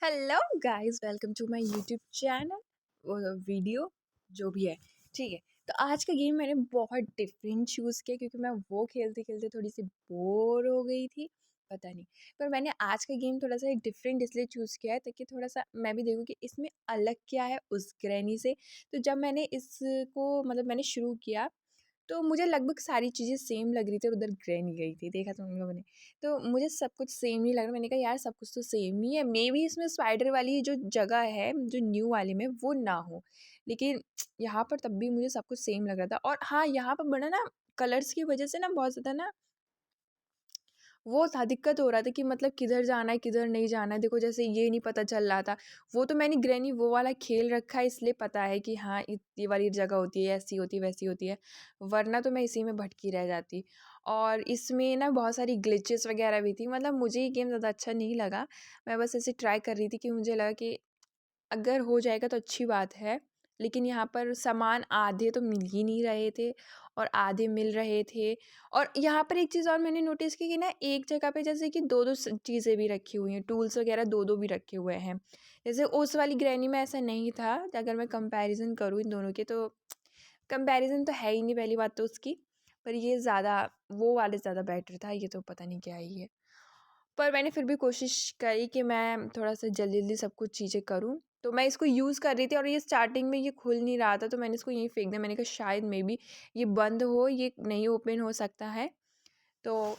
Hello guys, welcome to my YouTube channel video जो भी है। ठीक है, तो आज का गेम मैंने बहुत डिफरेंट चूज़ किया क्योंकि मैं वो खेलते खेलते थोड़ी सी बोर हो गई थी। पता नहीं, पर मैंने आज का गेम थोड़ा सा डिफरेंट इसलिए चूज़ किया है ताकि थोड़ा सा मैं भी देखूँ कि इसमें अलग क्या है उस ग्रैनी से। तो जब मैंने इसको मैंने शुरू किया तो मुझे लगभग सारी चीज़ें सेम लग रही थी और उधर ग्रैनी गई थी, देखा तुम लोगों ने। तो मुझे सब कुछ सेम ही लग रहा, मैंने कहा यार सब कुछ तो सेम ही है, मेबी इसमें स्पाइडर वाली जो जगह है जो न्यू वाले में वो ना हो। लेकिन यहाँ पर तब भी मुझे सब कुछ सेम लग रहा था। और हाँ, यहाँ पर बड़ा ना कलर्स की वजह से ना बहुत ज़्यादा ना वो था, दिक्कत हो रहा था कि किधर जाना है किधर नहीं जाना है। देखो जैसे ये नहीं पता चल रहा था। वो तो मैंने ग्रैनी वो वाला खेल रखा है इसलिए पता है कि हाँ ये वाली जगह होती है, ऐसी होती है वैसी होती है, वरना तो मैं इसी में भटकी रह जाती। और इसमें ना बहुत सारी ग्लिचेस वगैरह भी थी, मतलब मुझे ये गेम ज़्यादा अच्छा नहीं लगा। मैं बस ऐसे ट्राई कर रही थी कि मुझे लगा कि अगर हो जाएगा तो अच्छी बात है। लेकिन यहाँ पर सामान आधे तो मिल ही नहीं रहे थे और आधे मिल रहे थे। और यहाँ पर एक चीज़ और मैंने नोटिस की कि ना एक जगह पे जैसे कि दो दो चीज़ें भी रखी हुई हैं, टूल्स वगैरह दो दो भी रखे हुए हैं। जैसे उस वाली ग्रैनी में ऐसा नहीं था। अगर मैं कंपैरिजन करूँ इन दोनों के तो कंपैरिजन तो है ही नहीं, पहली बात तो उसकी। पर ये ज़्यादा, वो वाले ज़्यादा बेटर था, ये तो पता नहीं क्या ही है। पर मैंने फिर भी कोशिश करी कि मैं थोड़ा-सा जल्दी-जल्दी सब कुछ चीज़ें करूँ। तो मैं इसको यूज़ कर रही थी और ये स्टार्टिंग में ये खुल नहीं रहा था, तो मैंने इसको यहीं फेंक दिया। मैंने कहा शायद मेबी ये बंद हो, ये नहीं ओपन हो सकता है। तो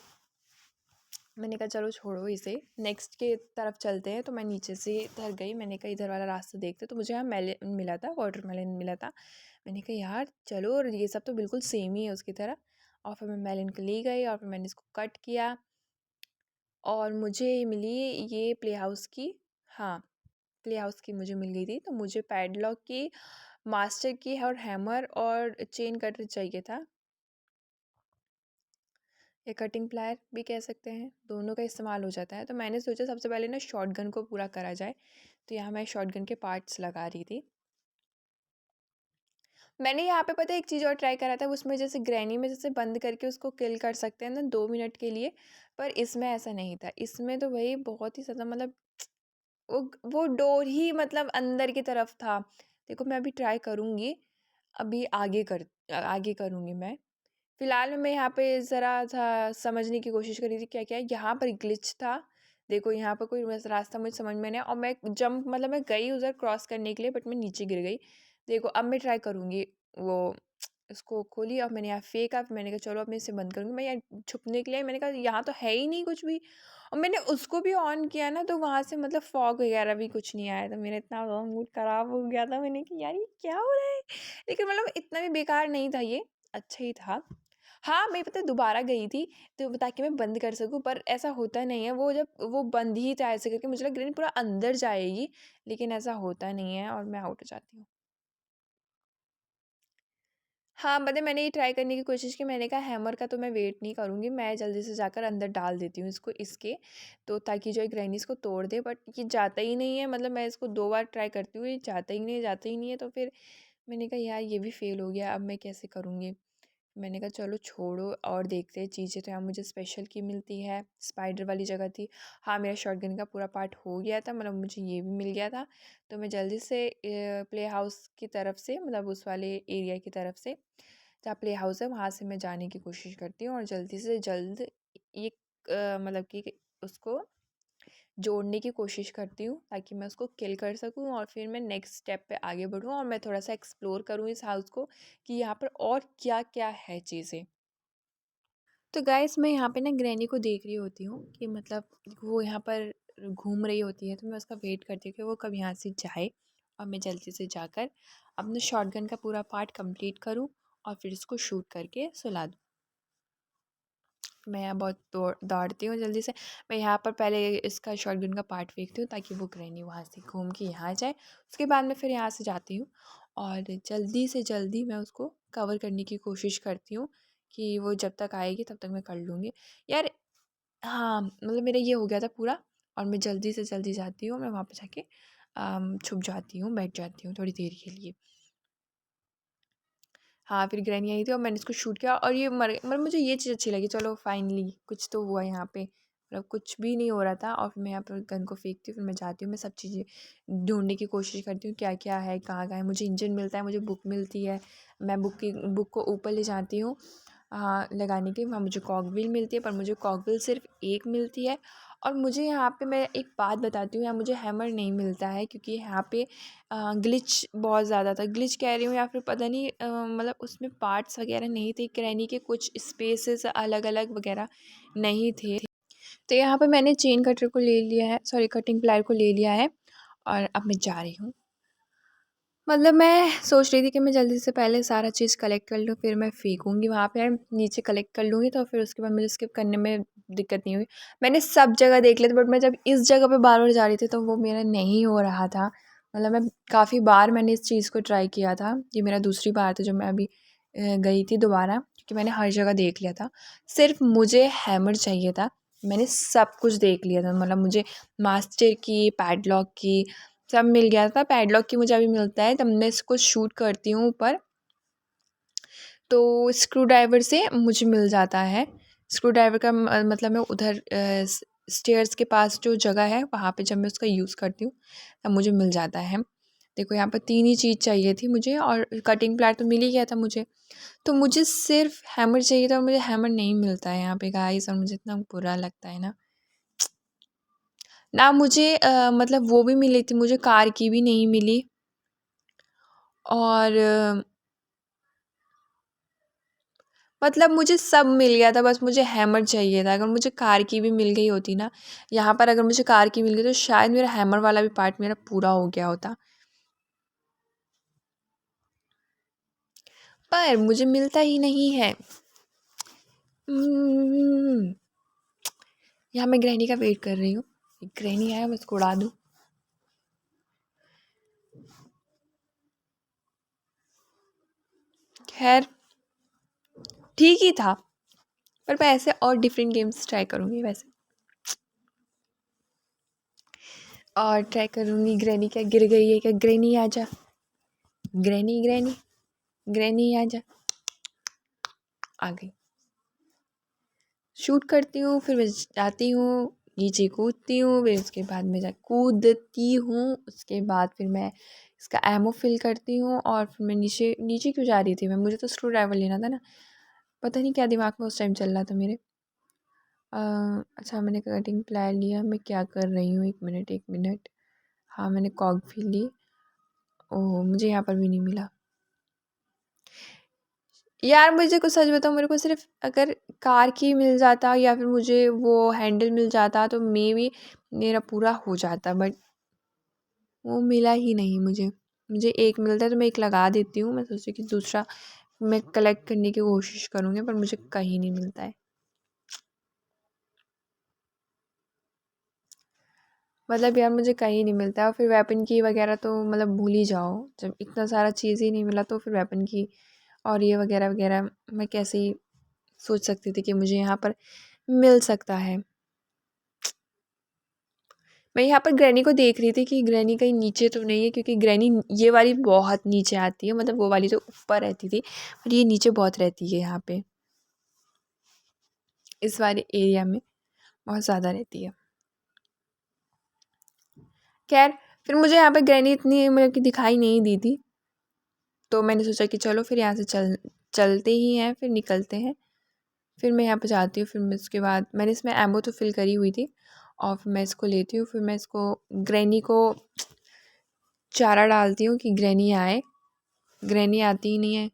मैंने कहा चलो छोड़ो इसे, नेक्स्ट के तरफ चलते हैं। तो मैं नीचे से इधर गई, मैंने कहा इधर वाला रास्ता देखते। तो मुझे यहाँ मेलन मिला था, वाटरमेलन मिला था। मैंने कहा यार चलो, और ये सब तो बिल्कुल सेम ही है उसकी तरह। और फिर मैं मेलन को ले गई और फिर मैंने इसको कट किया और मुझे मिली ये प्ले हाउस की। हाँ, प्ले हाउस की मुझे मिल गई थी। तो मुझे पैडलॉक की, मास्टर की और हैमर और चेन कटर चाहिए था, या कटिंग प्लायर भी कह सकते हैं, दोनों का इस्तेमाल हो जाता है। तो मैंने सोचा सबसे पहले ना शॉटगन को पूरा करा जाए। तो यहाँ मैं शॉटगन के पार्ट्स लगा रही थी। मैंने यहाँ पे पता है एक चीज़ और ट्राई करा था, उसमें जैसे ग्रैनी में जैसे बंद करके उसको किल कर सकते हैं ना 2 मिनट के लिए। पर इसमें ऐसा नहीं था, इसमें तो वही बहुत ही ज़्यादा वो डोर ही अंदर की तरफ था। देखो मैं अभी ट्राई करूँगी, अभी आगे करूँगी मैं। फ़िलहाल मैं यहाँ पे ज़रा-सा समझने की कोशिश कर रही थी क्या-क्या है। यहाँ पर ग्लिच था। देखो यहाँ पर कोई वैसा रास्ता मुझे समझ में नहीं आया और मैं जंप मैं गई उधर क्रॉस करने के लिए, बट मैं नीचे गिर गई। देखो अब मैं ट्राई करूँगी वो, इसको खोली और मैंने यहाँ फेंका। फिर मैंने कहा चलो अब मैं इसे बंद करूँगी। मैं यहाँ छुपने के लिए मैंने कहा यहाँ तो है ही नहीं कुछ भी। और मैंने उसको भी ऑन किया ना तो वहाँ से फॉग वगैरह भी कुछ नहीं आया था। मेरा इतना मूड ख़राब हो गया था, मैंने कहा यार ये क्या हो रहा है? लेकिन इतना भी बेकार नहीं था ये, अच्छा ही था। हाँ, मैं पता है दोबारा गई थी तो ताकि मैं बंद कर सकूँ, पर ऐसा होता नहीं है। वो जब वो बंद ही था ऐसे करके, मुझे लगा ग्रिल पूरा अंदर जाएगी, लेकिन ऐसा होता नहीं है और मैं आउट हो जाती हूँ। हाँ, मैंने ये ट्राई करने की कोशिश की, मैंने कहा हैमर का तो मैं वेट नहीं करूँगी, मैं जल्दी से जाकर अंदर डाल देती हूँ इसको इसके, तो ताकि जो है ग्रैनी इसको तोड़ दे। बट ये जाता ही नहीं है, मैं इसको 2 बार ट्राई करती हूँ, ये जाता ही नहीं है। तो फिर मैंने कहा यार ये भी फ़ेल हो गया, अब मैं कैसे करूँगी? मैंने कहा चलो छोड़ो और देखते हैं चीज़ें। तो यहाँ मुझे स्पेशल की मिलती है, स्पाइडर वाली जगह थी। हाँ, मेरा शॉटगन का पूरा पार्ट हो गया था, मुझे ये भी मिल गया था। तो मैं जल्दी से प्ले हाउस की तरफ से, उस वाले एरिया की तरफ से जहाँ प्ले हाउस है वहाँ से मैं जाने की कोशिश करती हूँ और जल्दी से जल्द एक कि उसको जोड़ने की कोशिश करती हूँ ताकि मैं उसको किल कर सकूँ और फिर मैं नेक्स्ट स्टेप पे आगे बढ़ूँ और मैं थोड़ा-सा एक्सप्लोर करूँ इस हाउस को कि यहाँ पर और क्या-क्या है चीज़ें। तो गाइस मैं यहाँ पे ना ग्रैनी को देख रही होती हूँ कि वो यहाँ पर घूम रही होती है, तो मैं उसका वेट करती हूँ कि वो कब यहाँ से जाए और मैं जल्दी से जाकर अपने शॉटगन का पूरा पार्ट कंप्लीट करूँ और फिर इसको शूट करके सुला दूँ। मैं यहाँ बहुत दौड़ती हूँ जल्दी से। मैं यहाँ पर पहले इसका शॉटगन का पार्ट फेंकती हूँ ताकि वो ग्रैनी वहाँ से घूम के यहाँ जाए। उसके बाद मैं फिर यहाँ से जाती हूँ और जल्दी से जल्दी मैं उसको कवर करने की कोशिश करती हूँ कि वो जब तक आएगी तब तक मैं कर लूँगी। यार हाँ, मेरा ये हो गया था पूरा और मैं जल्दी से जल्दी जाती हूँ, मैं वहाँ पे जाके छुप जाती हूँ, बैठ जाती हूँ थोड़ी देर के लिए। हाँ, फिर ग्रैनी आई थी और मैंने इसको शूट किया और ये मर गई। मुझे ये चीज़ अच्छी लगी, चलो फाइनली कुछ तो हुआ यहाँ पे, मतलब कुछ भी नहीं हो रहा था। और फिर मैं यहाँ पर गन को फेंकती हूँ, फिर मैं जाती हूँ, मैं सब चीज़ें ढूँढने की कोशिश करती हूँ क्या-क्या है, कहाँ-कहाँ है। मुझे इंजन मिलता है, मुझे बुक मिलती है, मैं बुक को ऊपर ले जाती हूँ लगाने के लिए। वहाँ मुझे कॉकविल मिलती है, पर मुझे कॉकविल सिर्फ एक मिलती है। और मुझे यहाँ पे मैं एक बात बताती हूँ, यहाँ मुझे हैमर नहीं मिलता है क्योंकि यहाँ पे ग्लिच बहुत ज़्यादा था। ग्लिच कह रही हूँ या फिर पता नहीं मतलब उसमें पार्ट्स वगैरह नहीं थे, ग्रैनी के कुछ स्पेसेस अलग-अलग वगैरह नहीं थे। तो यहाँ पे मैंने चेन कटर को ले लिया है, सॉरी कटिंग प्लायर को ले लिया है और अब मैं जा रही हूँ। मतलब मैं सोच रही थी कि मैं जल्दी से पहले सारा चीज़ कलेक्ट कर लूँ, फिर मैं फेंकूँगी वहाँ पे, नीचे कलेक्ट कर लूँगी तो फिर उसके बाद मुझे स्किप करने में दिक्कत नहीं हुई। मैंने सब जगह देख लिया था, बट मैं जब इस जगह पे बार-बार जा रही थी तो वो मेरा नहीं हो रहा था। मतलब मैं काफ़ी बार मैंने इस चीज़ को ट्राई किया था। ये मेरा दूसरी बार था जब मैं अभी गई थी दोबारा, क्योंकि मैंने हर जगह देख लिया था। सिर्फ़ मुझे हैमर चाहिए था। मैंने सब कुछ देख लिया था, मतलब मुझे मास्टर की, पैडलॉक की सब मिल गया था। पैडलॉक की मुझे अभी मिलता है, तब मैं इसको शूट करती हूँ ऊपर, तो स्क्रू ड्राइवर से मुझे मिल जाता है। स्क्रू ड्राइवर का मतलब मैं उधर स्टेयर्स के पास जो जगह है वहाँ पे जब मैं उसका यूज़ करती हूँ तब मुझे मिल जाता है। देखो यहाँ पर 3 ही चीज़ चाहिए थी मुझे और कटिंग प्लायर तो मिल ही गया था मुझे। तो मुझे सिर्फ़ हैमर चाहिए था और मुझे हैमर नहीं मिलता है यहाँ पे गाइस, और मुझे इतना बुरा लगता है ना। ना मुझे मतलब वो भी मिली थी, मुझे कार की भी नहीं मिली। और मतलब मुझे सब मिल गया था, बस मुझे हैमर चाहिए था। अगर मुझे कार की भी मिल गई होती ना, यहाँ पर अगर मुझे कार की मिल गई तो शायद मेरा हैमर वाला भी पार्ट मेरा पूरा हो गया होता, पर मुझे मिलता ही नहीं है। यहाँ मैं ग्रैनी का वेट कर रही हूँ, ग्रैनी आया मैं उसको उड़ा दूँ। खैर ठीक ही था, पर मैं ऐसे और डिफरेंट गेम्स ट्राई करूँगी वैसे, और ट्राई करूँगी। ग्रैनी क्या गिर गई है क्या? ग्रैनी आजा, ग्रैनी ग्रैनी ग्रैनी आजा। आ गई। शूट करती हूँ, फिर मैं जाती हूँ, नीचे कूदती हूँ, फिर उसके बाद मैं कूदती हूँ, उसके बाद फिर मैं इसका एमओ फिल करती हूँ और फिर मैं नीचे नीचे क्यों जा रही थी मैं? मुझे तो स्क्रू ड्राइवर लेना था ना, पता नहीं क्या दिमाग में उस टाइम चल रहा था मेरे। अच्छा मैंने कटिंग प्लायर लिया, मैं क्या कर रही हूँ, एक मिनट। हाँ मैंने कॉग भी ली। ओह मुझे यहाँ पर भी नहीं मिला यार। मुझे कुछ सच बताओ, मेरे को सिर्फ अगर कार की मिल जाता या फिर मुझे वो हैंडल मिल जाता तो मे बी मेरा पूरा हो जाता, बट वो मिला ही नहीं मुझे। मुझे एक मिलता है तो मैं एक लगा देती हूँ, मैं सोची कि दूसरा मैं कलेक्ट करने की कोशिश करूँगी, पर मुझे कहीं नहीं मिलता है। मतलब यार मुझे कहीं नहीं मिलता है। और फिर वेपन की वगैरह तो मतलब भूल ही जाओ, जब इतना सारा चीज़ ही नहीं मिला तो फिर वेपन की और ये वगैरह वगैरह मैं कैसे ही सोच सकती थी कि मुझे यहाँ पर मिल सकता है। मैं यहाँ पर ग्रैनी को देख रही थी कि ग्रैनी कहीं नीचे तो नहीं है, क्योंकि ग्रैनी ये वाली बहुत नीचे आती है, मतलब वो वाली तो ऊपर रहती थी और ये नीचे बहुत रहती है। यहाँ पे इस वाले एरिया में बहुत ज़्यादा रहती है। खैर फिर मुझे यहाँ पे ग्रैनी इतनी मतलब कि दिखाई नहीं दी थी, तो मैंने सोचा कि चलो फिर यहाँ से चलते ही हैं, फिर निकलते हैं। फिर मैं यहाँ पे जाती हूँ, फिर मैं उसके बाद मैंने इसमें एम्बो तो फिल करी हुई थी और फिर मैं इसको लेती हूँ, फिर मैं इसको ग्रैनी को चारा डालती हूँ कि ग्रैनी आए। ग्रैनी आती ही नहीं है।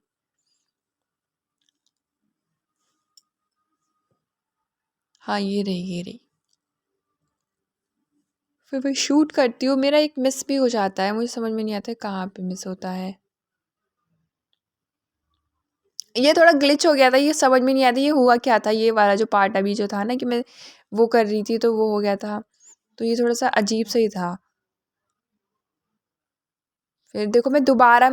हाँ ये रही ये रही। फिर मैं शूट करती हूँ, मेरा एक मिस भी हो जाता है, मुझे समझ में नहीं आता है कहाँ पे मिस होता है। ये थोड़ा ग्लिच हो गया था, ये समझ में नहीं आता ये हुआ क्या था। ये वाला जो पार्ट अभी जो था ना कि मैं वो कर रही थी तो वो हो गया था, तो ये थोड़ा सा अजीब सा ही था। फिर देखो मैं दोबारा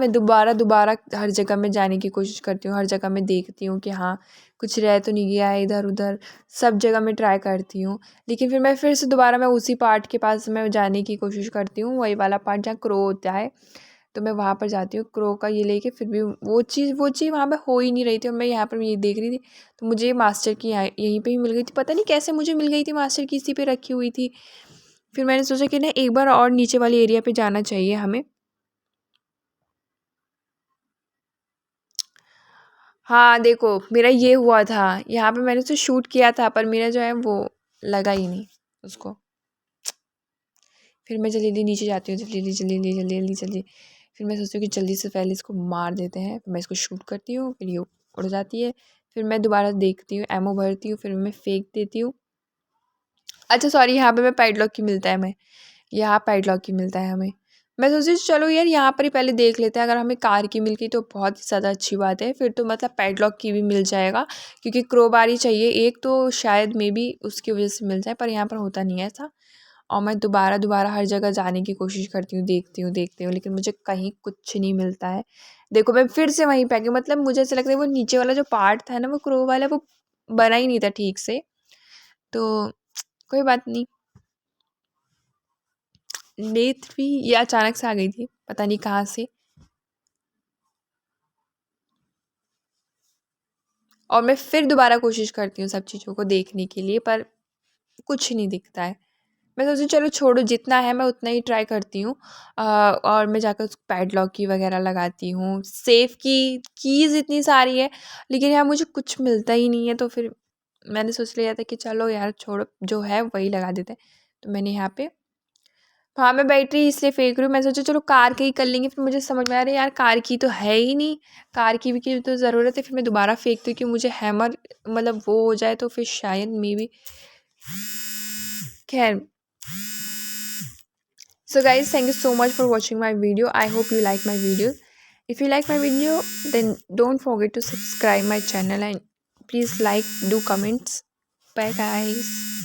हर जगह में जाने की कोशिश करती हूँ, हर जगह में देखती हूँ कि हाँ कुछ रह तो नहीं गया है इधर उधर, सब जगह मैं ट्राई करती हूँ। लेकिन फिर मैं फिर से दोबारा मैं उसी पार्ट के पास मैं जाने की कोशिश करती हूँ, वही वाला पार्ट जहाँ क्रो होता है। तो मैं वहाँ पर जाती हूँ क्रो का ये लेके, फिर भी वो चीज़ वहाँ पे हो ही नहीं रही थी और मैं यहाँ पर ये देख रही थी। तो मुझे मास्टर की यहीं पे ही मिल गई थी, पता नहीं कैसे मुझे मिल गई थी, मास्टर की इसी पे रखी हुई थी। फिर मैंने सोचा कि ना एक बार और नीचे वाले एरिया पे जाना चाहिए हमें। हाँ देखो, मेरा ये हुआ था, यहाँ पे मैंने उसे शूट किया था पर मेरा जो है वो लगा ही नहीं उसको। फिर मैं जल्दी जल्दी नीचे जाती हूँ, जल्दी जल्दी जल्दी जल्दी जल्दी जल्दी जल्दी। फिर मैं सोचती हूँ कि जल्दी से पहले इसको मार देते हैं, फिर मैं इसको शूट करती हूँ, फिर ये उड़ जाती है। फिर मैं दोबारा देखती हूँ, एमओ भरती हूँ, फिर मैं फेंक देती हूँ। अच्छा सॉरी, यहाँ पे मैं पैडलॉक की मिलता है हमें, यहाँ पैडलॉक की मिलता है हमें। मैं सोची चलो यार यहाँ पर ही पहले देख लेते हैं, अगर हमें कार की मिल गई तो बहुत ही ज़्यादा अच्छी बात है, फिर तो मतलब पैडलॉक की भी मिल जाएगा, क्योंकि क्रोबार ही चाहिए एक, तो शायद मे बी उसकी वजह से मिल जाए, पर यहाँ पर होता नहीं है ऐसा। और मैं दोबारा दोबारा हर जगह जाने की कोशिश करती हूँ, देखती हूँ, लेकिन मुझे कहीं कुछ नहीं मिलता है। देखो मैं फिर से वहीं पे आ गई, मतलब मुझे ऐसा लगता है वो नीचे वाला जो पार्ट था ना, वो क्रो वाला, वो बना ही नहीं था ठीक से। तो कोई बात नहीं, डेथ भी ये अचानक से आ गई थी, पता नहीं कहाँ से। और मैं फिर दोबारा कोशिश करती हूँ सब चीज़ों को देखने के लिए, पर कुछ नहीं दिखता है। मैं सोची चलो छोड़ो, जितना है मैं उतना ही ट्राई करती हूँ। और मैं जाकर उस पैडलॉक की वगैरह लगाती हूँ, सेफ़ की कीज़ इतनी सारी है, लेकिन यार मुझे कुछ मिलता ही नहीं है। तो फिर मैंने सोच लिया था कि चलो यार छोड़ो, जो है वही लगा देते हैं। तो मैंने यहाँ पे, हाँ मैं बैटरी इसलिए फेंक रही हूँ, मैं सोचा चलो कार की ही कर लेंगे, फिर मुझे समझ में आ रहा है यार कार की तो है ही नहीं, कार की भी की तो ज़रूरत है। फिर मैं दोबारा फेंकती हूँ कि मुझे हैमर मतलब वो हो जाए, तो फिर शायद मे बी, खैर। So guys, thank you so much for watching my video. I hope you like my video. If you like my video, then don't forget to subscribe my channel and please like, do comments. Bye guys.